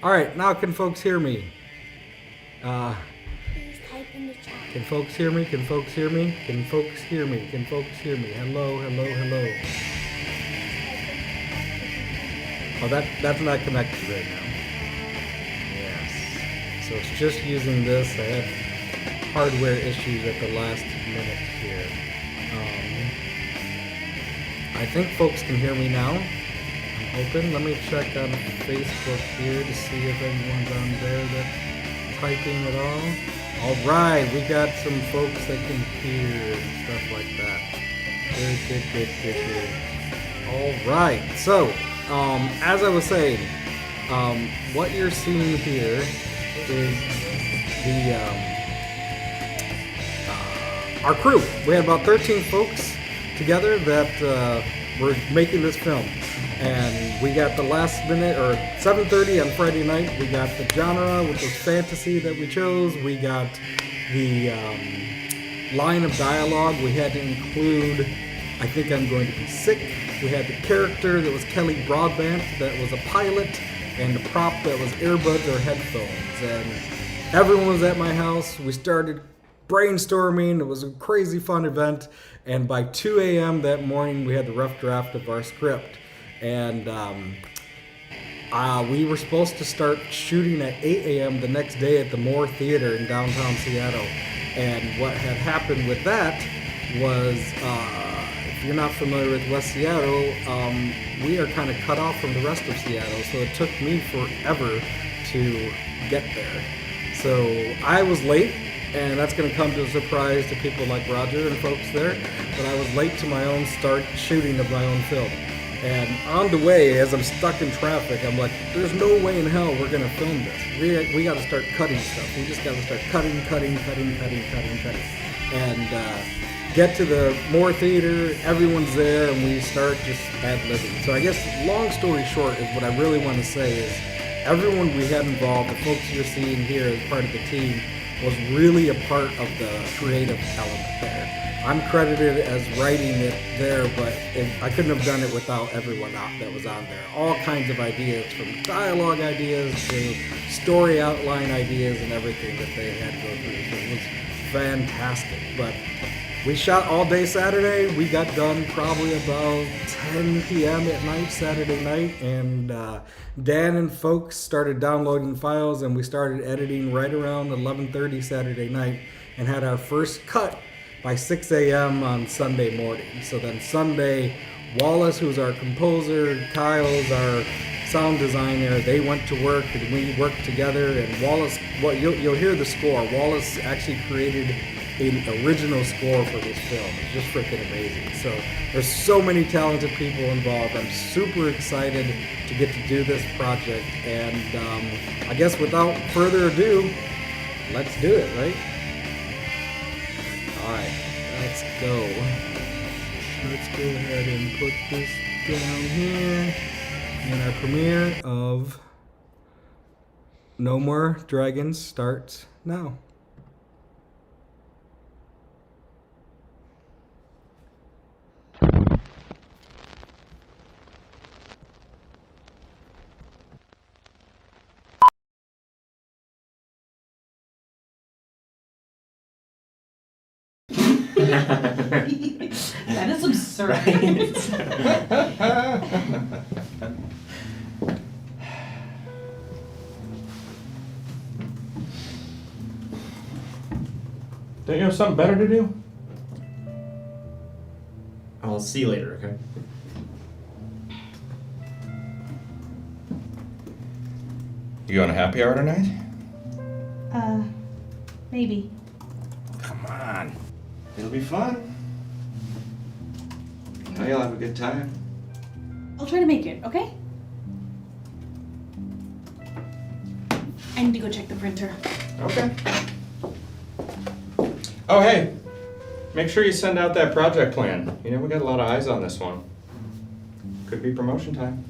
All right, now can folks hear me? Please type in the chat. Can folks hear me? Can folks hear me? Can folks hear me? Can folks hear me? Hello, hello, hello. Oh, that's not connected right now. Yes. So it's just using this. I had hardware issues at the last minute here. I think folks can hear me now. I'm open. Let me check on Facebook here to see if anyone's on there that's typing at all. All right, we got some folks that can hear and stuff like that. Good. All right, so as I was saying, what you're seeing here is the our crew. We had about 13 folks together that were making this film, and we got the last minute or 7:30 on Friday night. We got the genre, which was fantasy, that we chose. We got the line of dialogue. We had to include "I think I'm going to be sick." We had the character that was Kelly Broadbent, that was a pilot, and the prop that was earbuds or headphones. And everyone was at my house. We started brainstorming. It was a crazy fun event. And by 2 a.m. that morning, we had the rough draft of our script. And we were supposed to start shooting at 8 a.m. the next day at the Moore Theater in downtown Seattle. And what had happened with that was, if you're not familiar with West Seattle, we are kind of cut off from the rest of Seattle. So it took me forever to get there. So I was late. And that's going to come to a surprise to people like Roger and folks there. But I was late to my own start shooting of my own film. And on the way, as I'm stuck in traffic, I'm like, there's no way in hell we're going to film this. We got to start cutting stuff. We just got to start cutting. And get to the Moore Theater, everyone's there, and we start just ad-libbing. So I guess long story short is what I really want to say is everyone we had involved, the folks you're seeing here as part of the team, was really a part of the creative element there. I'm credited as writing it there, but I couldn't have done it without everyone that was on there. All kinds of ideas, from dialogue ideas to story outline ideas and everything that they had to go through. So it was fantastic. But we shot all day Saturday. We got done probably about 10 p.m. at night, Saturday night, and Dan and folks started downloading files, and we started editing right around 11:30 Saturday night, and had our first cut by 6 a.m. on Sunday morning. So then Sunday, Wallace, who's our composer, Kyle's our sound designer, they went to work, and we worked together. And Wallace, you'll hear the score. Wallace actually created an original score for this film. It's just freaking amazing. So there's so many talented people involved. I'm super excited to get to do this project. And I guess without further ado, let's do it, right? All right, let's go. Let's go ahead and put this down here. And our premiere of No More Dragons starts now. That is absurd. Don't you have something better to do? I'll see you later, okay? You going to happy hour tonight? Maybe. Come on. It'll be fun. I know you'll have a good time. I'll try to make it, okay? I need to go check the printer. Okay. Oh, hey. Make sure you send out that project plan. You know, we got a lot of eyes on this one. Could be promotion time.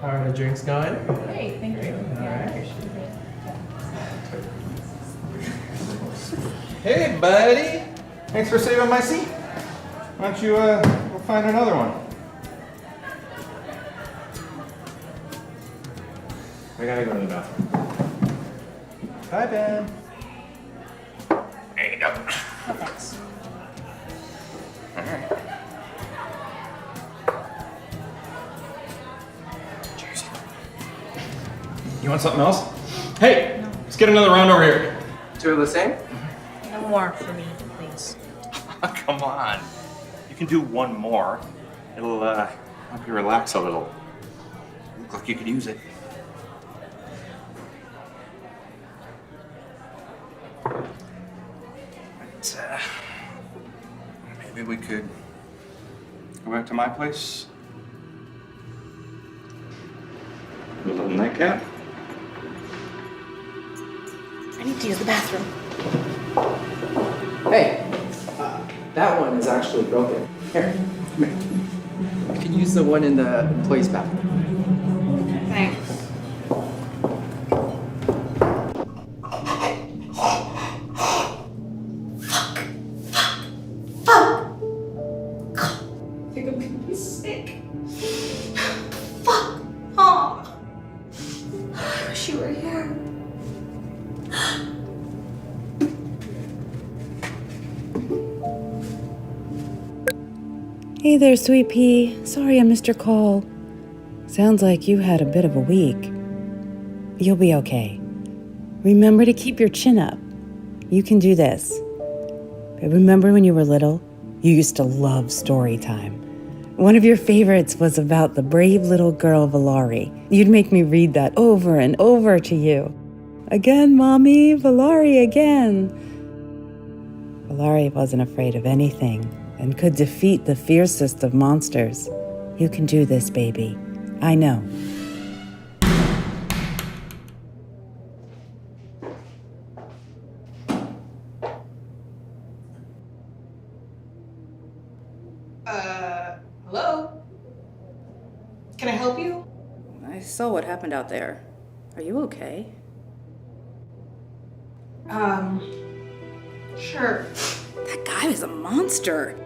How are the drinks going? Great, thank you. Hey, buddy. Thanks for saving my seat. Why don't you go find another one? I gotta go to the bathroom. Bye, Ben. There you go. Oh, thanks. Alright. Cheers. You want something else? Hey! Let's get another round over here. Two of the same? No more for me, please. Come on. You can do one more. It'll help you relax a little. Look like you could use it. But, maybe we could go back to my place. A little nightcap. I need to use the bathroom. Hey, that one is actually broken. Here, come here. You can use the one in the employee's bathroom. Thanks. I think I'm gonna be sick. Fuck! Mom! I wish you were here. Hey there, sweet pea. Sorry I missed your call. Sounds like you had a bit of a week. You'll be okay. Remember to keep your chin up. You can do this. But remember when you were little? You used to love story time. One of your favorites was about the brave little girl Valari. You'd make me read that over and over to you. Again, Mommy, Valari again. Valari wasn't afraid of anything and could defeat the fiercest of monsters. You can do this, baby. I know. Hello? Can I help you? I saw what happened out there. Are you okay? Sure. That guy was a monster.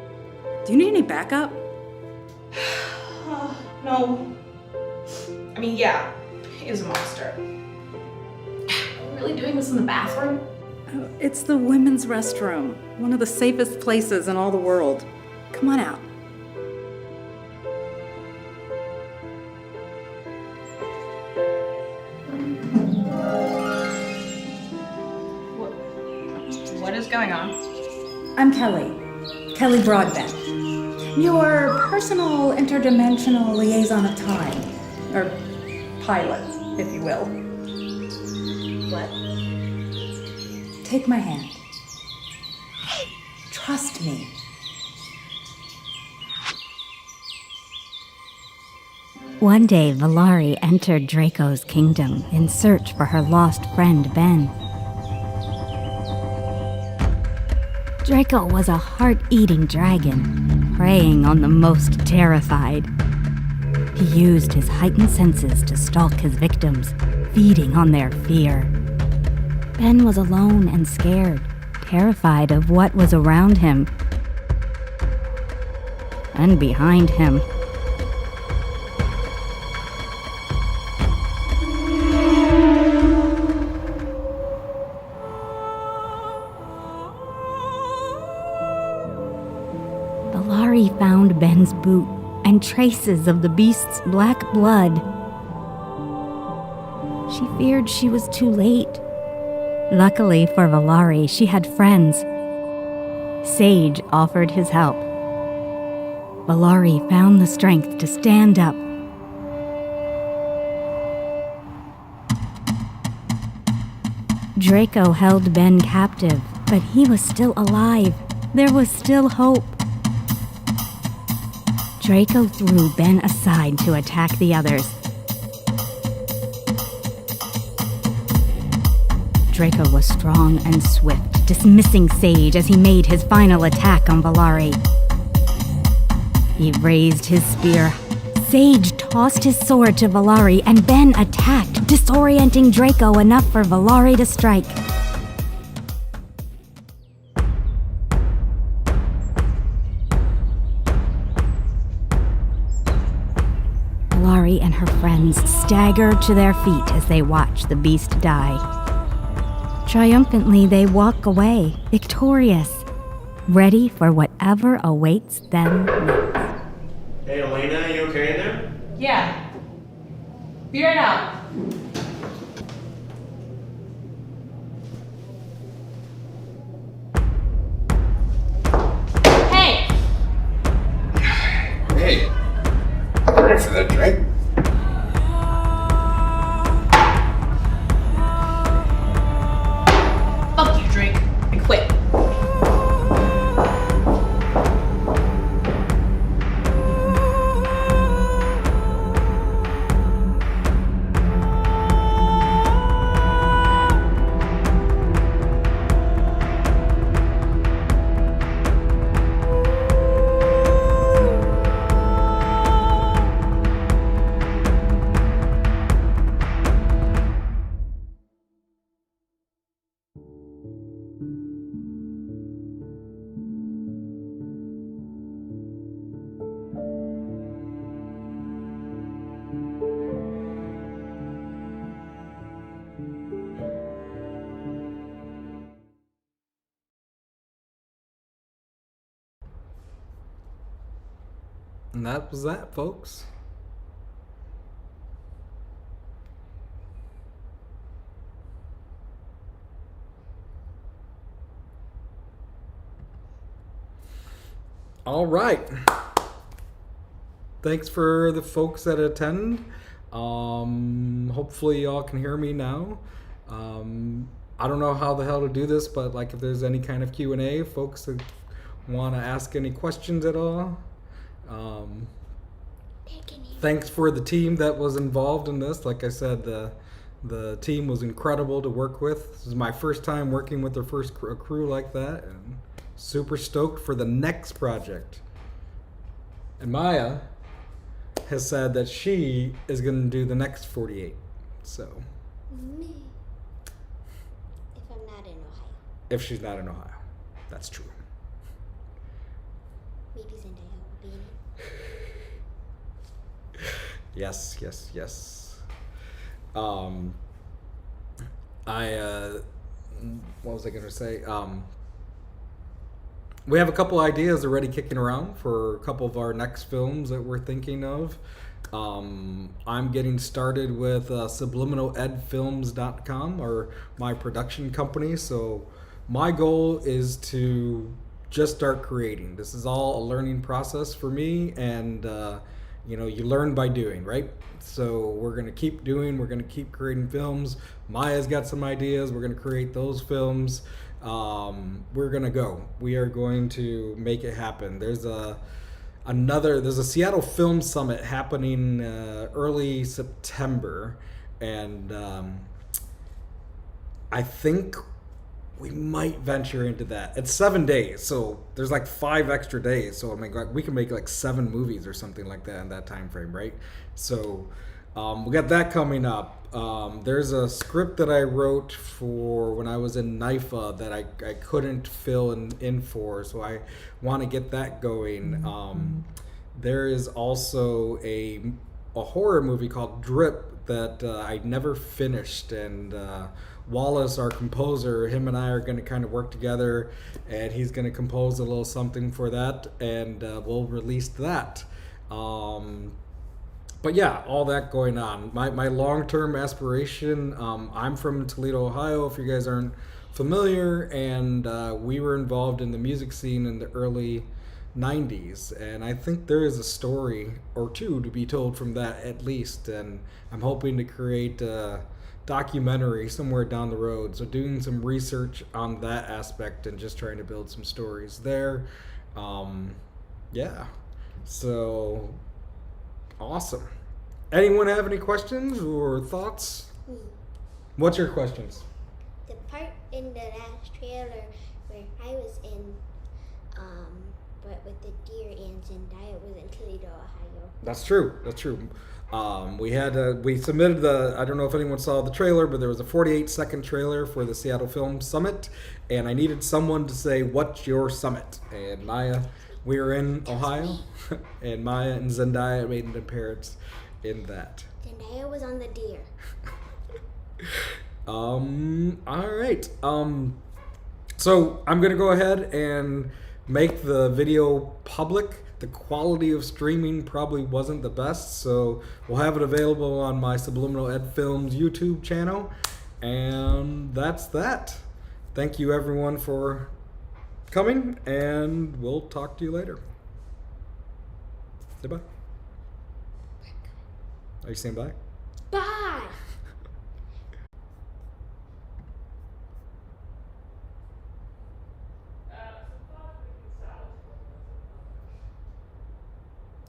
Do you need any backup? No. I mean, yeah, he is a monster. Are we really doing this in the bathroom? Oh, it's the women's restroom, one of the safest places in all the world. Come on out. What is going on? I'm Kelly. Kelly Broadbent. Your personal interdimensional liaison of time. Or pilot, if you will. What? Take my hand. Trust me. One day, Valari entered Draco's kingdom in search for her lost friend Ben. Draco was a heart-eating dragon, preying on the most terrified. He used his heightened senses to stalk his victims, feeding on their fear. Ben was alone and scared, terrified of what was around him and behind him. Valari found Ben's boot and traces of the beast's black blood. She feared she was too late. Luckily for Valari, she had friends. Sage offered his help. Valari found the strength to stand up. Draco held Ben captive, but he was still alive. There was still hope. Draco threw Ben aside to attack the others. Draco was strong and swift, dismissing Sage as he made his final attack on Valari. He raised his spear. Sage tossed his sword to Valari, and Ben attacked, disorienting Draco enough for Valari to strike. Ari and her friends stagger to their feet as they watch the beast die. Triumphantly, they walk away, victorious, ready for whatever awaits them next. Hey, Elena, you okay in there? Yeah. Be right out. Hey! Hey, ready for that drink? Fuck you, drink. I quit. And that was that, folks. All right. Thanks for the folks that attend. Hopefully y'all can hear me now. I don't know how the hell to do this, but like if there's any kind of Q&A, folks that want to ask any questions at all. Thanks for the team that was involved in this. Like I said, the team was incredible to work with. This is my first time working with their first crew like that, and super stoked for the next project. And Maya has said that she is going to do the next 48. So, Me. If I'm not in Ohio. if she's not in Ohio, that's true. Maybe Zendaya will be in it. Yes. What was I gonna say? We have a couple ideas already kicking around for a couple of our next films that we're thinking of. I'm getting started with subliminaledfilms.com, or my production company. So my goal is to just start creating. This is all a learning process for me, and you learn by doing, right? So we're going to keep doing, we're going to keep creating films. Maya's got some ideas, we're going to create those films. We're going to go. We are going to make it happen. There's a Seattle Film Summit happening early September, and I think we might venture into that. It's 7 days, so there's like 5 extra days. So I mean, we can make like 7 movies or something like that in that time frame, right? So we got that coming up. There's a script that I wrote for when I was in NIFA that I couldn't fill in for, so I want to get that going. There is also a horror movie called Drip that I never finished, and Wallace, our composer, him and I are going to kind of work together, and he's going to compose a little something for that, and we'll release that. But yeah, all that going on. My long-term aspiration, I'm from Toledo, Ohio, if you guys aren't familiar, and we were involved in the music scene in the early 90s, and I think there is a story or two to be told from that at least, and I'm hoping to create a documentary somewhere down the road. So doing some research on that aspect and just trying to build some stories there. Yeah, so awesome. Anyone have any questions or thoughts? What's your questions? The part in the last trailer where I was in, but with the deer and Zendaya was in Toledo, Ohio. That's true. We submitted I don't know if anyone saw the trailer, but there was a 48-second trailer for the Seattle Film Summit, and I needed someone to say, what's your summit? And Maya, we were in Ohio, and Maya and Zendaya made an appearance in that? Zendaya was on the deer. All right. So I'm gonna go ahead and make the video public. The quality of streaming probably wasn't the best, so we'll have it available on my Subliminal Ed Films YouTube channel. And that's that. Thank you everyone for coming, and we'll talk to you later. Say bye. Are you saying bye? Bye!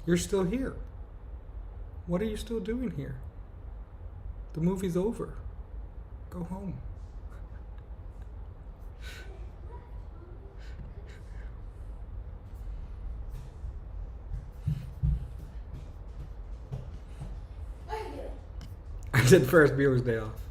You're still here. What are you still doing here? The movie's over. Go home. What are you doing? I did Ferris Bueller's Day Off.